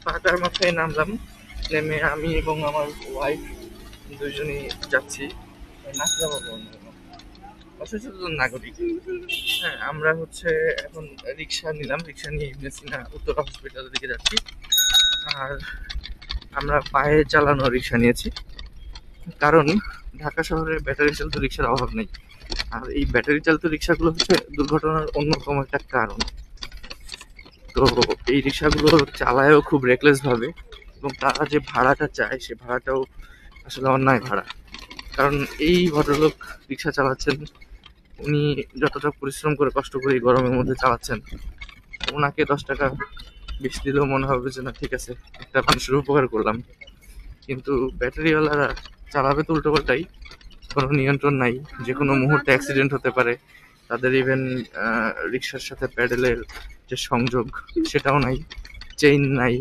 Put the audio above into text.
পাটার মাথায় নামলাম, নেমে আমি এবং আমার ওয়াইফ দুজনই যাচ্ছি নাচরা ভবন, অসচেতন নাগরিক। হ্যাঁ, আমরা হচ্ছে এখন রিক্সা নিলাম, রিক্সা নিয়ে ইবনে সিনা উত্তরা হসপিটালের দিকে যাচ্ছি। আর আমরা পায়ে চালানো রিক্সা নিয়েছি, কারণ ঢাকা শহরে ব্যাটারি চালিত রিক্সার অভাব নেই। আর এই ব্যাটারি চালিত রিক্সাগুলো হচ্ছে দুর্ঘটনার অন্যতম একটা কারণ। তো এই রিক্সাগুলো চালায়ও খুব রেকলেস ভাবে, এবং তারা যে ভাড়াটা চায় সে ভাড়াটাও আসলে অন্যায় ভাড়া। কারণ এই ভদ্রলোক রিক্সা চালাচ্ছেন, উনি যতটা পরিশ্রম করে কষ্ট করে এই গরমের মধ্যে চালাচ্ছেন, ওনাকে 10 টাকা বেশি দিলেও মনে হবে যে না ঠিক আছে, একটা মানুষের উপকার করলাম। কিন্তু ব্যাটারিওয়ালারা চালাবে তো উল্টো পাল্টাই, কোনো নিয়ন্ত্রণ নাই, যে কোনো মুহূর্তে অ্যাক্সিডেন্ট হতে পারে। তাদের ইভেন রিক্সার সাথে প্যাডেলের যে সংযোগ সেটাও নাই, চেইন নাই,